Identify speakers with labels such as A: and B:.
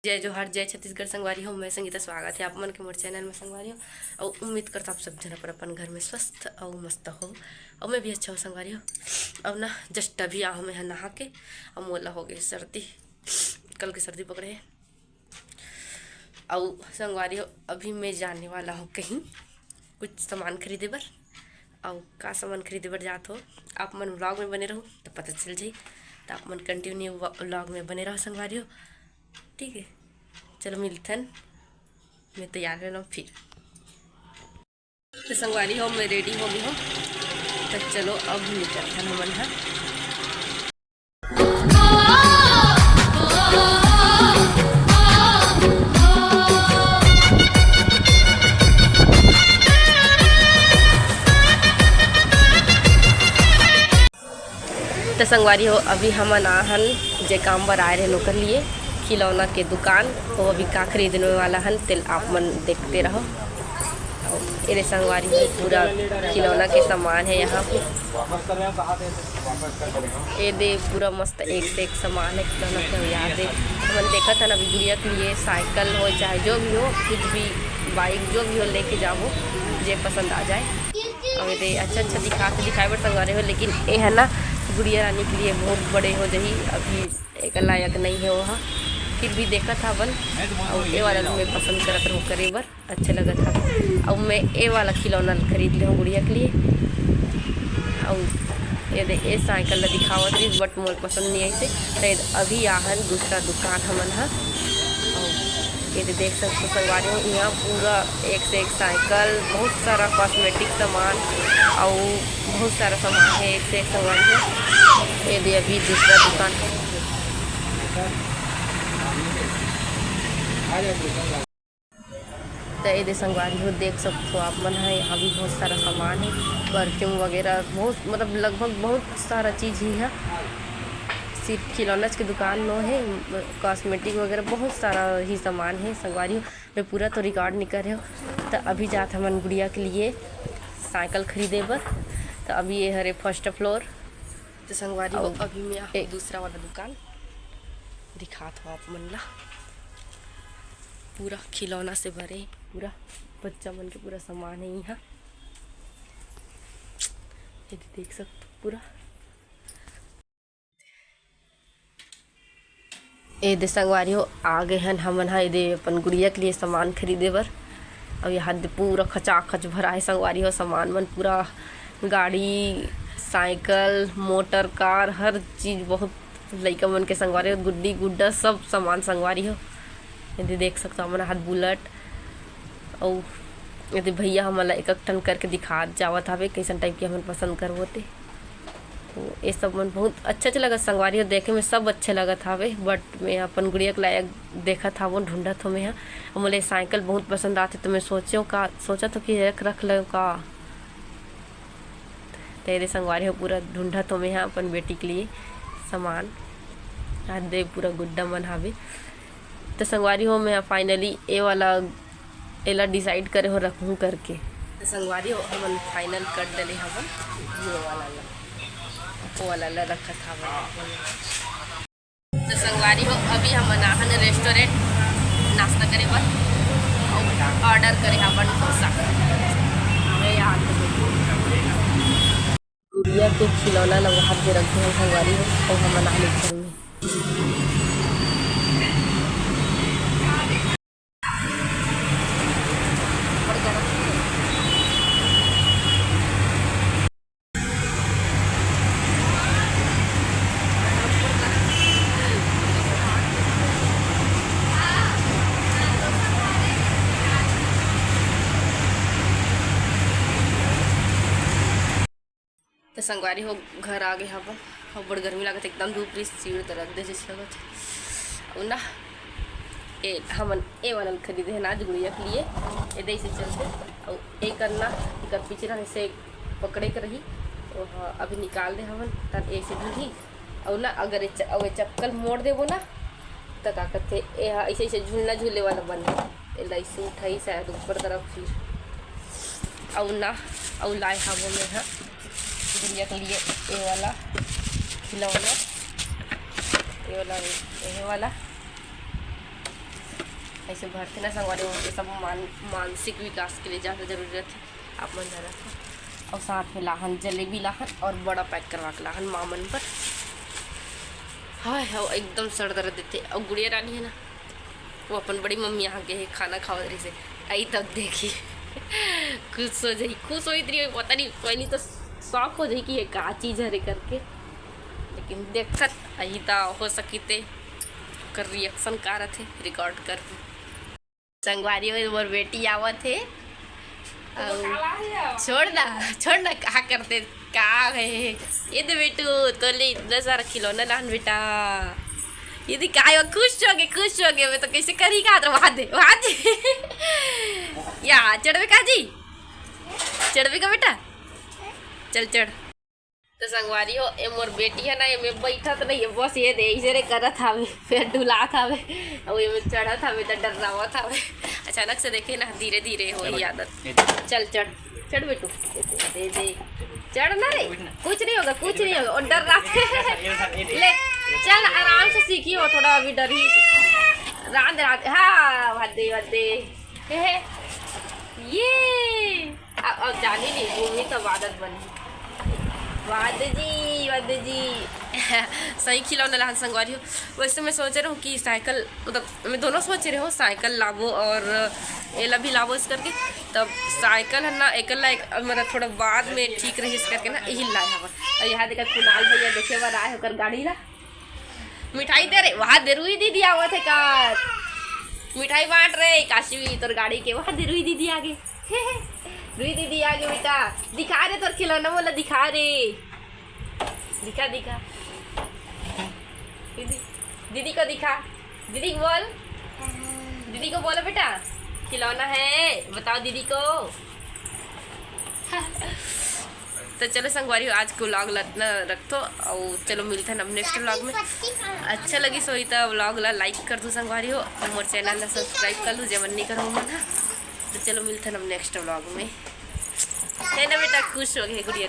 A: जय जोहार जय छत्तीसगढ़ संगवारी हो। मैं संगीता स्वागत है आप मन के मोर चैनल में संगवारी हो। और उम्मीद करता आप सब जन अपन घर में स्वस्थ और मस्त हो और मैं भी अच्छा हो संगवारी हो। अब ना जस्ट अभी आओ मैं नहा के और मोला हो गई सर्दी, कल की सर्दी पकड़े है। और संगवारी हो अभी मैं जाने वाला हूँ कहीं कुछ सामान खरीदे बर। और का सामान खरीदे बर जात हो आप मन व्लॉग में बने रहो तो पता चल जाए। तो आप मन कंटिन्यू व्लॉग में बने रहो संगवारी हो, ठीक है। चलो मिलते हैं, मैं तैयार रहना फिर। तो संगवारी हो मैं रेडी हो गई हूँ, तो चलो अब निकलते हैं हमन है। तो संगवारी हो अभी हम आहन जे काम बर आए रहे नौकर लिए खिलौना के दुकान, तो अभी का खरीदने वाला हन तेल आप मन देखते रहो। अरे संगवारी हो पूरा खिलौना के सामान है यहाँ पे। ये दे पूरा मस्त एक से एक सामान है खिलौना के। यार दे हमन देखा था ना अभी गुड़िया के लिए साइकिल हो चाहे जो भी हो, कुछ भी बाइक जो भी हो लेके जाओ जे पसंद आ जाए। और ये अच्छा दिखाए बर संगवारी हो, लेकिन ये है ना गुड़िया रानी के लिए बहुत बड़े हो जाही, अभी एक लायक नहीं है वहाँ। फिर भी देखा था बन और ये वाला मैं पसंद करत रहूँ करे बर अच्छा लगा था। और मैं ये वाला खिलौना खरीद ले हूँ गुड़िया के लिए। और ये साइकिल दिखावत रही बट मोर पसंद नहीं आई से। तो अभी आहन दूसरा दुकान हमन है। और ये देख सकते संगवारी हो यहाँ पूरा एक से एक साइकिल, बहुत सारा कॉस्मेटिक सामान और बहुत सारा सामान है एक से एक संगवारी हो। ये अभी दूसरा दुकान है। तो ये संगवारी हो देख सकते हो आप मन है, यहाँ भी बहुत सारा सामान है, परफ्यूम वगैरह बहुत मतलब लगभग बहुत सारा चीज़ ही है। सिर्फ खिलौना की दुकान नो है, कॉस्मेटिक वगैरह बहुत सारा ही सामान है संगवारी हो। मैं पूरा तो रिकॉर्ड नहीं कर रही हूँ। तो अभी जाते हमन गुड़िया के लिए साइकिल खरीदे बर। तो अभी ये हरे फर्स्ट फ्लोर। तो संगवारी हो अभी मैं दूसरा वाला दुकान दिखाता हूँ आप मन ला। पूरा खिलौना से भरे, पूरा बच्चा मन के पूरा सामान है यहाँ, ये देख सकते पूरा। ये दे संगवारी हो आ गए हैं हमन हा ये अपन गुड़िया के लिए सामान खरीदे बर। और यहाँ पूरा खचाखच भरा है संगवारी हो सामान मन, पूरा गाड़ी साइकिल मोटर कार हर चीज़, बहुत लइका मन के संगवारी हो गुड्डी गुड्डा सब सामान संगवारी हो। यदि देख सकते हो हमारा हाथ बुलेट। और यदि भैया हमारा एक टन करके दिखा जावत हवे कैसन टाइप के हमन पसंद कर होते। तो ये सब मन बहुत अच्छा लगा संगवारी हो, देखे में सब अच्छे लगत हवे। बट मैं अपन गुड़िया के लायक देखा था वो ढूंढत हो मैं यहाँ। और मुझे साइकिल बहुत पसंद आते तो मैं सोचा तो कि एक रख लो का। तेरे संगवारी हो पूरा ढूंढत हो मैं यहाँ अपन बेटी के लिए सामान, हाथ दे पूरा गुड्डा मन हवे। तो संगवारी हो मैं फाइनली ये वाला डिसाइड करे हो रखूँ करके। तो संगवारी हो हमन फाइनल कर डले हमन वो वाला रखा था। तो संगवारी हो अभी हम आहन रेस्टोरेंट नाश्ता करे बर और ऑर्डर करे हमन डोसा। गुड़िया के खिलौना लगा हाथ दे रखे हैं संगवारी हो और हमन आने घर में। तो संगवारी हो घर आ गए हम और बड़ गर्मी लागत एकदम धूप रही सीढ़ तो रख दे जैसे लगत और ना ये हमन ये वाला खरीदे है ना आज गुड़िया के लिए। ये दे से चलते और ये करना एक पीछे ना से पकड़े के रही और हाँ अभी निकाल दे हमन तब ऐसे ढूंढी। और ना अगर ये चक्कल मोड़ देवो ना तो का कहते ऐसे ऐसे झूलना झूले वाला बन ऐसे उठाई शायद ऊपर तरफ फिर। और ना और लाए हम में हाँ गुड़िया के लिए ये वाला खिलौना, ये वाला ऐसे भरते ना संगवारी हो, ये सब मानसिक विकास के लिए ज़्यादा ज़रूरत है। आप मन जाना था। और साथ में लाहन, जलेबी लाहन और बड़ा पैक करवा के लाहन मामन पर। हाय हाँ एकदम सर दर्द देते। और गुड़िया रानी है ना, वो अपन बड़ी मम्मी यहाँ के खाना खाओ रही से आई तब देखी खुश हो जाई, खुश हो इतनी पता नहीं कोई नहीं तो शौक हो जाए कि ये का चीज़ है करके। लेकिन देखत आई तो हो सकते कर रिएक्शन का रहे रिकॉर्ड कर संगवारी में मोर बेटी आवत है। छोड़ ना क्या करते का है ये दे बेटू तो ले इतना सारा खिलौना लान बेटा। यदि काय खुश हो गए मैं तो कैसे करी का तो वहाँ दे या चढ़वे का जी, चढ़वे का बेटा चल चढ़। तो संगवारी हो ए मोर बेटी है ना, ये में बैठत नहीं है, बस ये दे इसे करत हवे, फिर डुलात हवे और ये में चढ़त हवे तो डरावत हवे। अचानक से देखे ना धीरे धीरे हो ही आदत। चल चढ़ चढ़ बेटू, दे दे चढ़ ना रे, कुछ नहीं होगा और डर रहा ले चल आराम से सीखी हो, थोड़ा अभी डरी रात हाँ वादे ये अब जानी नहीं भूमि तो आदत बनी। वाद जी सही खिलौना लाहन संगवारी हो। वैसे मैं सोच रहा हूँ कि साइकिल मतलब मैं दोनों सोच रहे हो साइकिल लावो और एला भी लावो इस करके। तब साइकिल है ना एक मतलब थोड़ा बाद में ठीक रही इस करके ना यही लाए हवा। और यहाँ देखा कुणाल भैया देखे बार आए होकर गाड़ी ला मिठाई दे रहे, वहाँ दे रुई दीदी आवा थे का मिठाई बांट रहे काशी तोर गाड़ी के, वहाँ दे रुई दीदी आगे रुई दीदी आगे बेटा दिखा रहे तोर खिलौना बोला दिखा रे दिखा दीदी को दिखा, दीदी को बोलो बेटा खिलौना है बताओ दीदी को। तो चलो संगवारी आज को व्लॉग ना रखो और चलो मिलते हैं अब नेक्स्ट व्लॉग में। अच्छा लगी सोई तो व्लॉग ला लाइक कर दो संगवारी हो, मोर चैनल ला सब्सक्राइब कर लो जब नहीं करो मन। तो चलो मिलते हैं अब नेक्स्ट व्लॉग में, है ना बेटा खुश हो गए गुड़िया।